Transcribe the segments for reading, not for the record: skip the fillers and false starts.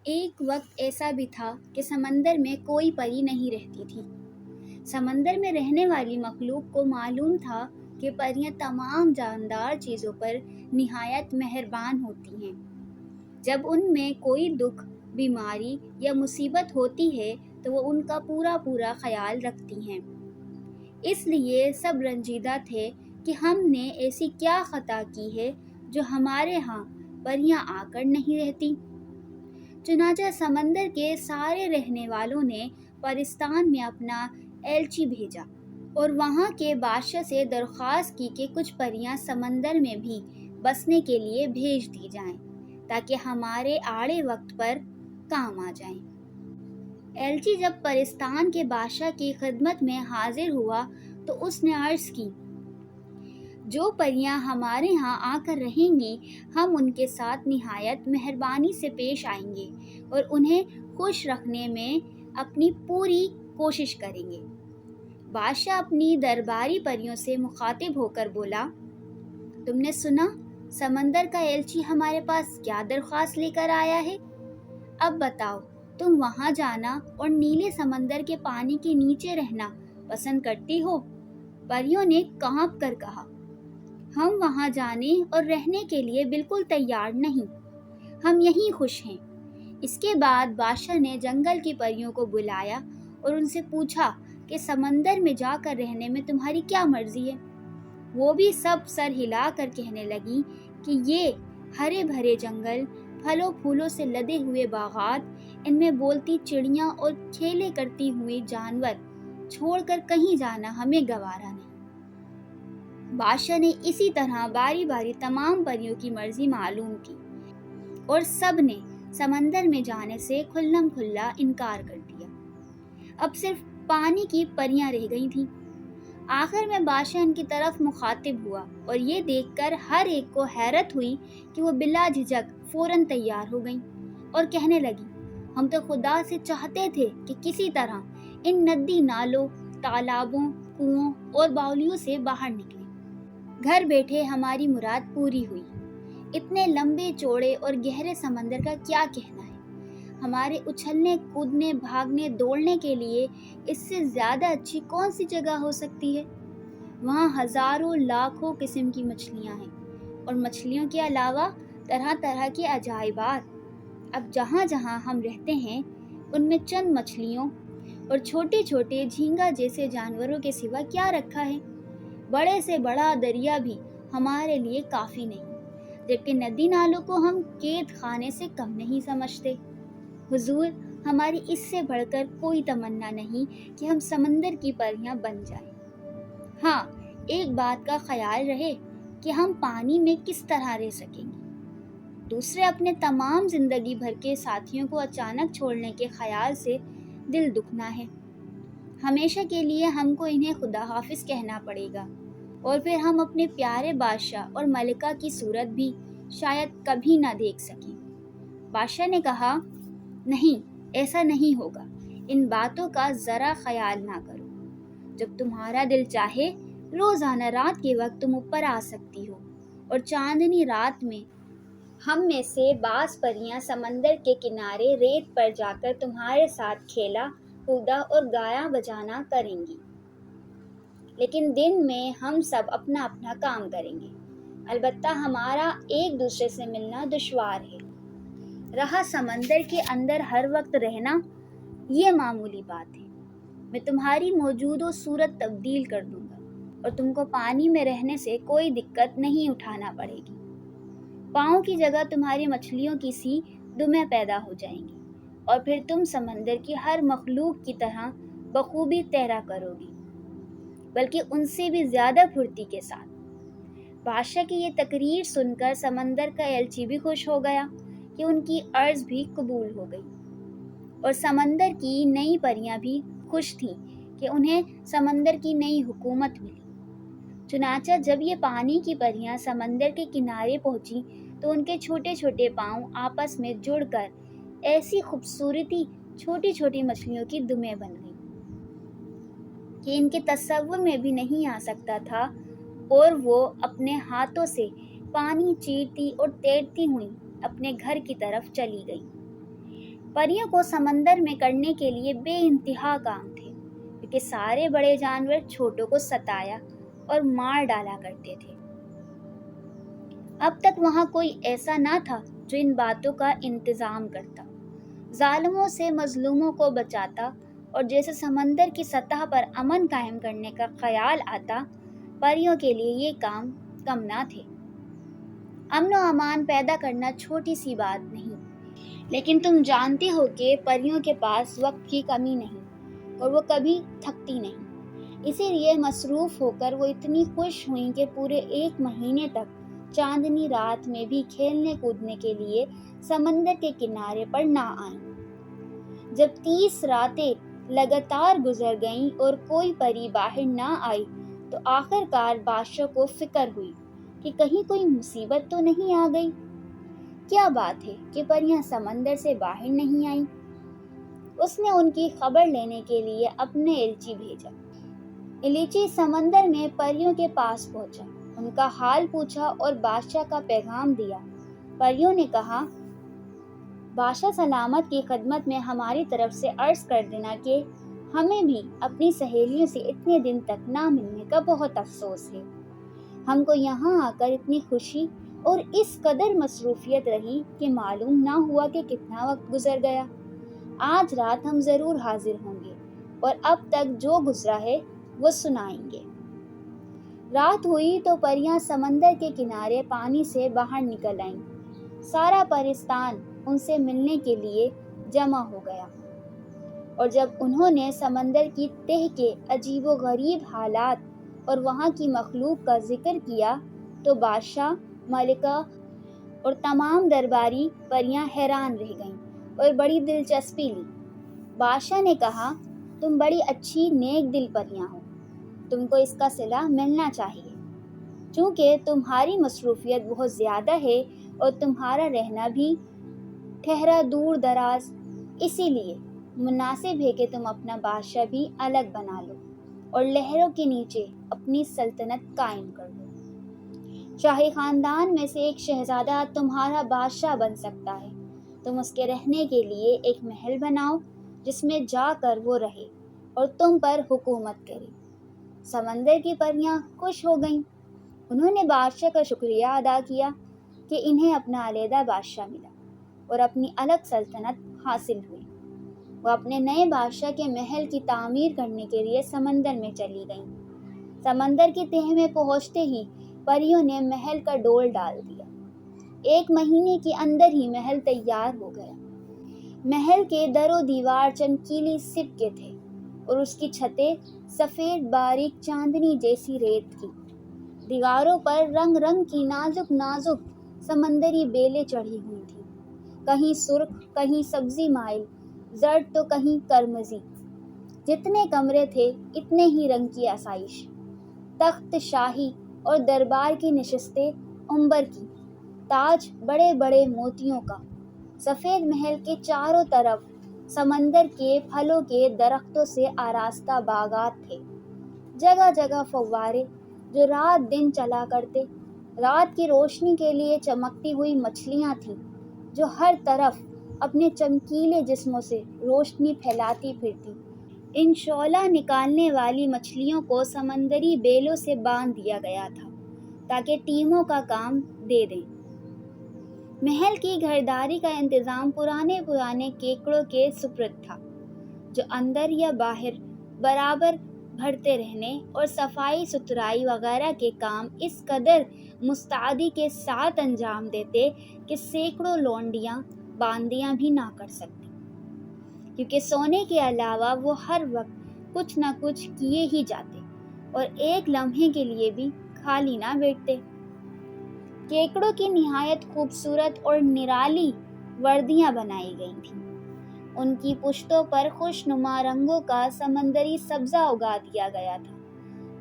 ایک وقت ایسا بھی تھا کہ سمندر میں کوئی پری نہیں رہتی تھی۔ سمندر میں رہنے والی مخلوق کو معلوم تھا کہ پریاں تمام جاندار چیزوں پر نہایت مہربان ہوتی ہیں۔ جب ان میں کوئی دکھ، بیماری یا مصیبت ہوتی ہے تو وہ ان کا پورا خیال رکھتی ہیں۔ اس لیے سب رنجیدہ تھے کہ ہم نے ایسی کیا خطا کی ہے جو ہمارے ہاں پریاں آ کر نہیں رہتی۔ چنانچہ سمندر کے سارے رہنے والوں نے پرستان میں اپنا ایلچی بھیجا اور وہاں کے بادشاہ سے درخواست کی کہ کچھ پریاں سمندر میں بھی بسنے کے لیے بھیج دی جائیں تاکہ ہمارے آڑے وقت پر کام آ جائیں۔ ایلچی جب پرستان کے بادشاہ کی خدمت میں حاضر ہوا تو اس نے عرض کی، جو پریاں ہمارے ہاں آ کر رہیں گی ہم ان کے ساتھ نہایت مہربانی سے پیش آئیں گے اور انہیں خوش رکھنے میں اپنی پوری کوشش کریں گے۔ بادشاہ اپنی درباری پریوں سے مخاطب ہو کر بولا، تم نے سنا سمندر کا ایلچی ہمارے پاس کیا درخواست لے کر آیا ہے؟ اب بتاؤ، تم وہاں جانا اور نیلے سمندر کے پانی کے نیچے رہنا پسند کرتی ہو؟ پریوں نے کانپ کر کہا، ہم وہاں جانے اور رہنے کے لیے بالکل تیار نہیں، ہم یہیں خوش ہیں۔ اس کے بعد بادشاہ نے جنگل کی پریوں کو بلایا اور ان سے پوچھا کہ سمندر میں جا کر رہنے میں تمہاری کیا مرضی ہے؟ وہ بھی سب سر ہلا کر کہنے لگی کہ یہ ہرے بھرے جنگل، پھلوں پھولوں سے لدے ہوئے باغات، ان میں بولتی چڑیاں اور کھیلے کرتی ہوئی جانور چھوڑ کر کہیں جانا ہمیں گوارا نہیں۔ بادشاہ نے اسی طرح باری باری تمام پریوں کی مرضی معلوم کی اور سب نے سمندر میں جانے سے کھلم کھلا انکار کر دیا۔ اب صرف پانی کی پریاں رہ گئی تھیں۔ آخر میں بادشاہ ان کی طرف مخاطب ہوا اور یہ دیکھ کر ہر ایک کو حیرت ہوئی کہ وہ بلا جھجک فوراً تیار ہو گئیں اور کہنے لگی، ہم تو خدا سے چاہتے تھے کہ کسی طرح ان ندی نالوں، تالابوں، کنووں اور باولیوں سے باہر نکلیں۔ گھر بیٹھے ہماری مراد پوری ہوئی۔ اتنے لمبے چوڑے اور گہرے سمندر کا کیا کہنا ہے؟ ہمارے اچھلنے، کودنے، بھاگنے، دوڑنے کے لیے اس سے زیادہ اچھی کون سی جگہ ہو سکتی ہے؟ وہاں ہزاروں لاکھوں قسم کی مچھلیاں ہیں اور مچھلیوں کے علاوہ طرح طرح کے عجائبات۔ اب جہاں جہاں ہم رہتے ہیں ان میں چند مچھلیوں اور چھوٹے چھوٹے جھینگا جیسے جانوروں کے سوا کیا رکھا ہے؟ بڑے سے بڑا دریا بھی ہمارے لیے کافی نہیں، جبکہ ندی نالوں کو ہم قید خانے سے کم نہیں سمجھتے۔ حضور، ہماری اس سے بڑھ کر کوئی تمنا نہیں کہ ہم سمندر کی پریاں بن جائیں۔ ہاں، ایک بات کا خیال رہے کہ ہم پانی میں کس طرح رہ سکیں گے۔ دوسرے اپنے تمام زندگی بھر کے ساتھیوں کو اچانک چھوڑنے کے خیال سے دل دکھنا ہے۔ ہمیشہ کے لیے ہم کو انہیں خدا حافظ کہنا پڑے گا اور پھر ہم اپنے پیارے بادشاہ اور ملکہ کی صورت بھی شاید کبھی نہ دیکھ سکیں۔ بادشاہ نے کہا، نہیں، ایسا نہیں ہوگا، ان باتوں کا ذرا خیال نہ کرو۔ جب تمہارا دل چاہے روزانہ رات کے وقت تم اوپر آ سکتی ہو اور چاندنی رات میں ہم میں سے بعض پریاں سمندر کے کنارے ریت پر جا کر تمہارے ساتھ کھیلا کودا اور گایا بجانا کریں گی۔ لیکن دن میں ہم سب اپنا اپنا کام کریں گے۔ البتہ ہمارا ایک دوسرے سے ملنا دشوار ہے۔ رہا سمندر کے اندر ہر وقت رہنا، یہ معمولی بات ہے۔ میں تمہاری موجود و صورت تبدیل کر دوں گا اور تم کو پانی میں رہنے سے کوئی دقت نہیں اٹھانا پڑے گی۔ پاؤں کی جگہ تمہاری مچھلیوں کی سی دمیں پیدا ہو جائیں گی اور پھر تم سمندر کی ہر مخلوق کی طرح بخوبی تیرا کرو گی، بلکہ ان سے بھی زیادہ پھرتی کے ساتھ۔ بادشاہ کی یہ تقریر سن کر سمندر کا ایلچی بھی خوش ہو گیا کہ ان کی عرض بھی قبول ہو گئی، اور سمندر کی نئی پریاں بھی خوش تھیں کہ انہیں سمندر کی نئی حکومت ملی۔ چنانچہ جب یہ پانی کی پریاں سمندر کے کنارے پہنچی تو ان کے چھوٹے چھوٹے پاؤں آپس میں جڑ کر ایسی خوبصورتی چھوٹی چھوٹی مچھلیوں کی دمیں بن گئیں کہ ان کے تصور میں بھی نہیں آ سکتا تھا، اور وہ اپنے ہاتھوں سے پانی چیرتی اور تیرتی ہوئیں اپنے گھر کی طرف چلی گئی۔ پریوں کو سمندر میں کرنے کے لیے بے انتہا کام تھے، کیونکہ سارے بڑے جانور چھوٹوں کو ستایا اور مار ڈالا کرتے تھے۔ اب تک وہاں کوئی ایسا نہ تھا جو ان باتوں کا انتظام کرتا، ظالموں سے مظلوموں کو بچاتا، اور جیسے سمندر کی سطح پر امن قائم کرنے کا خیال آتا، پریوں کے لیے یہ کام کم نہ تھے۔ امن و امان پیدا کرنا چھوٹی سی بات نہیں، لیکن تم جانتے ہو کہ پریوں کے پاس وقت کی کمی نہیں اور وہ کبھی تھکتی نہیں۔ اسی لیے مصروف ہو کر وہ اتنی خوش ہوئیں کہ پورے 1 مہینے تک چاندنی رات میں بھی کھیلنے کودنے کے لیے سمندر کے کنارے پر نہ آئیں۔ جب 30 راتیں لگاتار گزر گئیں اور کوئی پری باہر نہ آئی تو آخر کار بادشاہ کو فکر ہوئی کہ کہیں کوئی مصیبت تو نہیں آ گئی۔ کیا بات ہے کہ پریاں سمندر سے باہر نہیں آئیں؟ اس نے ان کی خبر لینے کے لیے اپنے ایلچی بھیجا۔ ایلچی سمندر میں پریوں کے پاس پہنچا، ان کا حال پوچھا اور بادشاہ کا پیغام دیا۔ پریوں نے کہا، بادشاہ سلامت کی خدمت میں ہماری طرف سے عرض کر دینا کہ ہمیں بھی اپنی سہیلیوں سے اتنے دن تک نہ ملنے کا بہت افسوس ہے۔ ہم کو یہاں آ کر اتنی خوشی اور اس قدر مصروفیت رہی کہ معلوم نہ ہوا کہ کتنا وقت گزر گیا۔ آج رات ہم ضرور حاضر ہوں گے اور اب تک جو گزرا ہے وہ سنائیں گے۔ رات ہوئی تو پریاں سمندر کے کنارے پانی سے باہر نکل آئیں۔ سارا پرستان ان سے ملنے کے لیے جمع ہو گیا، اور جب انہوں نے سمندر کی تہہ کے عجیب و غریب حالات اور وہاں کی مخلوق کا ذکر کیا تو بادشاہ، ملکہ اور تمام درباری پریاں حیران رہ گئیں اور بڑی دلچسپی لی۔ بادشاہ نے کہا، تم بڑی اچھی نیک دل پریاں ہو، تم کو اس کا صلہ ملنا چاہیے۔ چونکہ تمہاری مصروفیت بہت زیادہ ہے اور تمہارا رہنا بھی ٹھہرا دور دراز، اسی لیے مناسب ہے کہ تم اپنا بادشاہ بھی الگ بنا لو اور لہروں کے نیچے اپنی سلطنت قائم کر لو۔ شاہی خاندان میں سے ایک شہزادہ تمہارا بادشاہ بن سکتا ہے۔ تم اس کے رہنے کے لیے ایک محل بناؤ جس میں جا کر وہ رہے اور تم پر حکومت کرے۔ سمندر کی پریاں خوش ہو گئیں۔ انہوں نے بادشاہ کا شکریہ ادا کیا کہ انہیں اپنا علیحدہ بادشاہ ملا اور اپنی الگ سلطنت حاصل ہوئی۔ وہ اپنے نئے بادشاہ کے محل کی تعمیر کرنے کے لیے سمندر میں چلی گئیں۔ سمندر کی تہہ میں پہنچتے ہی پریوں نے محل کا ڈول ڈال دیا۔ 1 مہینے کے اندر ہی محل تیار ہو گیا۔ محل کے در و دیوار چمکیلی سب کے تھے اور اس کی چھتیں سفید باریک چاندنی جیسی ریت کی۔ دیواروں پر رنگ رنگ کی نازک نازک سمندری بیلیں چڑھی ہوئی تھیں، کہیں سرخ، کہیں سبزی مائل، زرد تو کہیں کرمزی۔ جتنے کمرے تھے اتنے ہی رنگ کی آسائش، تخت شاہی اور دربار کی نشستیں عنبر کی، تاج بڑے بڑے موتیوں کا۔ سفید محل کے چاروں طرف سمندر کے پھلوں کے درختوں سے آراستہ باغات تھے، جگہ جگہ فوارے جو رات دن چلا کرتے۔ رات کی روشنی کے لیے چمکتی ہوئی مچھلیاں تھیں جو ہر طرف اپنے چمکیلے جسموں سے روشنی پھیلاتی پھرتی۔ ان شعلہ نکالنے والی مچھلیوں کو سمندری بیلوں سے باندھ دیا گیا تھا تاکہ ٹیموں کا کام دے دیں۔ محل کی گھرداری کا انتظام پرانے کیکڑوں کے سپرد تھا، جو اندر یا باہر برابر بھرتے رہنے اور صفائی ستھرائی وغیرہ کے کام اس قدر مستعدی کے ساتھ انجام دیتے کہ سینکڑوں لونڈیاں باندیاں بھی نہ کر سکتی، کیونکہ سونے کے علاوہ وہ ہر وقت کچھ نہ کچھ کیے ہی جاتے اور ایک لمحے کے لیے بھی خالی نہ بیٹھتے۔ کیکڑوں کی نہایت خوبصورت اور نرالی وردیاں بنائی گئی تھیں۔ ان کی پشتوں پر خوشنما رنگوں کا سمندری سبزہ اگا دیا گیا تھا۔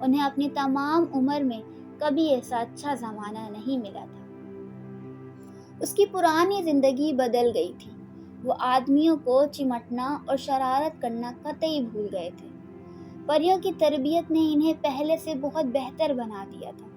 انہیں اپنی تمام عمر میں کبھی ایسا اچھا زمانہ نہیں ملا تھا۔ اس کی پرانی زندگی بدل گئی تھی۔ وہ آدمیوں کو چمٹنا اور شرارت کرنا قطعی بھول گئے تھے۔ پریوں کی تربیت نے انہیں پہلے سے بہت بہتر بنا دیا تھا۔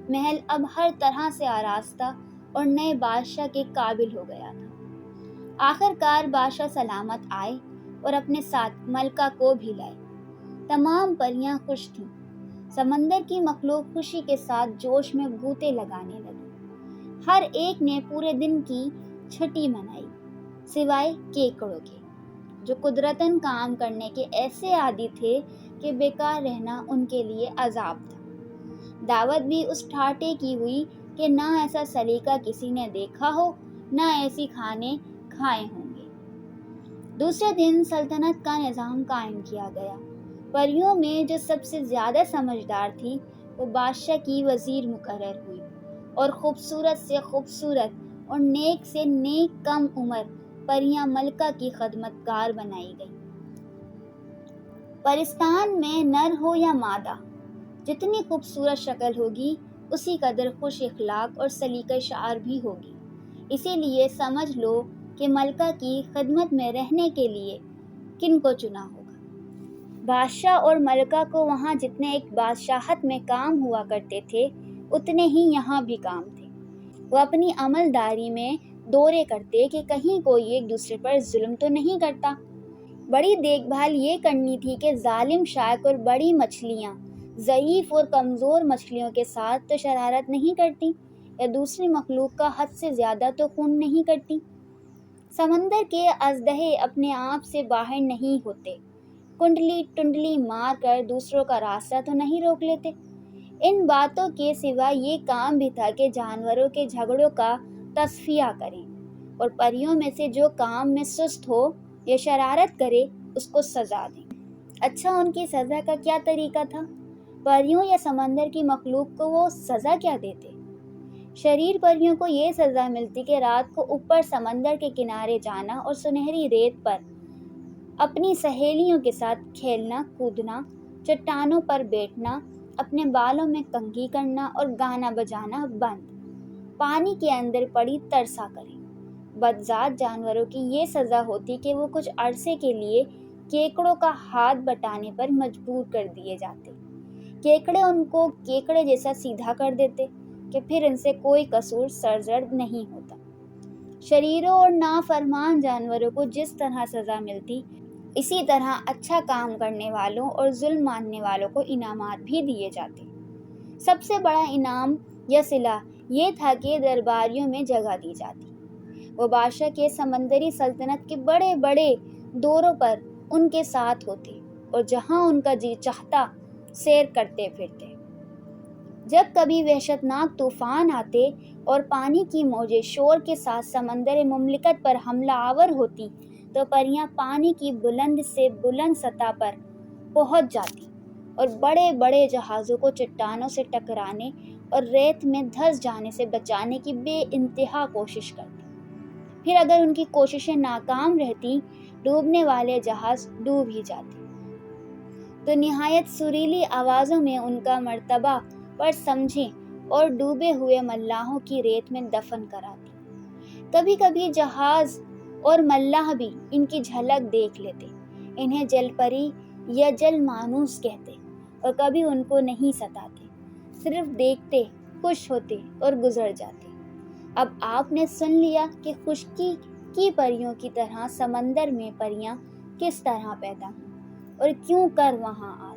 محل اب ہر طرح سے آراستہ اور نئے بادشاہ کے قابل ہو گیا تھا۔ آخر کار بادشاہ سلامت آئے اور اپنے ساتھ ملکہ کو بھی لائے۔ تمام پریاں خوش تھیں۔ سمندر کی مخلوق خوشی کے ساتھ جوش میں غوطے لگانے لگی۔ ہر ایک نے پورے دن کی چھٹی منائی، سوائے کیکڑوں کے، جو قدرتاً کام کرنے کے ایسے عادی تھے کہ بیکار رہنا ان کے لیے عذاب تھا۔ دعوت بھی اس ٹھاٹھے کی ہوئی کہ نہ ایسا سلیقہ کسی نے دیکھا ہو، نہ ایسی کھانے کھائے ہوں گے۔ دوسرے دن سلطنت کا نظام قائم کیا گیا۔ پریوں میں جو سب سے زیادہ سمجھدار تھی وہ بادشاہ کی وزیر مقرر ہوئی، اور خوبصورت سے خوبصورت اور نیک سے نیک کم عمر پریاں ملکہ کی خدمت گار بنائی گئیں۔ پرستان میں نر ہو یا مادہ، جتنی خوبصورت شکل ہوگی اسی قدر خوش اخلاق اور سلیقہ شعر بھی ہوگی۔ اسی لیے سمجھ لو کہ ملکہ کی خدمت میں رہنے کے لیے کن کو چنا ہوگا۔ بادشاہ اور ملکہ کو وہاں جتنے ایک بادشاہت میں کام ہوا کرتے تھے اتنے ہی یہاں بھی کام تھے۔ وہ اپنی عملداری میں دورے کرتے کہ کہیں کوئی ایک دوسرے پر ظلم تو نہیں کرتا۔ بڑی دیکھ بھال یہ کرنی تھی کہ ظالم شارک اور بڑی مچھلیاں ضعیف اور کمزور مچھلیوں کے ساتھ تو شرارت نہیں کرتی، یا دوسری مخلوق کا حد سے زیادہ تو خون نہیں کرتی۔ سمندر کے اژدہے اپنے آپ سے باہر نہیں ہوتے، کنڈلی ٹنڈلی مار کر دوسروں کا راستہ تو نہیں روک لیتے۔ ان باتوں کے سوا یہ کام بھی تھا کہ جانوروں کے جھگڑوں کا تصفیہ کریں، اور پریوں میں سے جو کام میں سست ہو یا شرارت کرے اس کو سزا دیں۔ اچھا، ان کی سزا کا کیا طریقہ تھا؟ پریوں یا سمندر کی مخلوق کو وہ سزا کیا دیتے؟ شریر پریوں کو یہ سزا ملتی کہ رات کو اوپر سمندر کے کنارے جانا اور سنہری ریت پر اپنی سہیلیوں کے ساتھ کھیلنا کودنا، چٹانوں پر بیٹھنا، اپنے بالوں میں کنگھی کرنا اور گانا بجانا بند، پانی کے اندر پڑی ترسا کریں۔ بدذات جانوروں کی یہ سزا ہوتی کہ وہ کچھ عرصے کے لیے کیکڑوں کا ہاتھ بٹانے پر مجبور کر دیے جاتے۔ کیکڑے ان کو کیکڑے جیسا سیدھا کر دیتے کہ پھر ان سے کوئی قصور سرزد نہیں ہوتا۔ شریروں اور نافرمان جانوروں کو جس طرح سزا ملتی، اسی طرح اچھا کام کرنے والوں اور ظلم ماننے والوں کو انعامات بھی دیے جاتے۔ سب سے بڑا انعام یا صلہ یہ تھا کہ درباریوں میں جگہ دی جاتی۔ وہ بادشاہ کے سمندری سلطنت کے بڑے بڑے دوروں پر ان کے ساتھ ہوتے، اور جہاں ان کا جی چاہتا سیر کرتے پھرتے۔ جب کبھی وحشتناک طوفان آتے اور پانی کی موجیں شور کے ساتھ سمندر مملکت پر حملہ آور ہوتی تو پریاں پانی کی بلند سے بلند سطح پر پہنچ جاتی اور بڑے بڑے جہازوں کو چٹانوں سے ٹکرانے اور ریت میں دھنس جانے سے بچانے کی بے انتہا کوشش کرتی۔ پھر اگر ان کی کوششیں ناکام رہتی، ڈوبنے والے جہاز ڈوب ہی جاتے، تو نہایت سریلی آوازوں میں ان کا مرتبہ پر سمجھیں اور ڈوبے ہوئے ملاحوں کی ریت میں دفن کراتی۔ کبھی کبھی جہاز اور ملاح بھی ان کی جھلک دیکھ لیتے، انہیں جل پری یا جل مانوس کہتے، اور کبھی ان کو نہیں ستاتے، صرف دیکھتے، خوش ہوتے اور گزر جاتے۔ اب آپ نے سن لیا کہ خشکی کی پریوں کی طرح سمندر میں پریاں کس طرح پیدا ہوں اور کیوں کر وہاں آ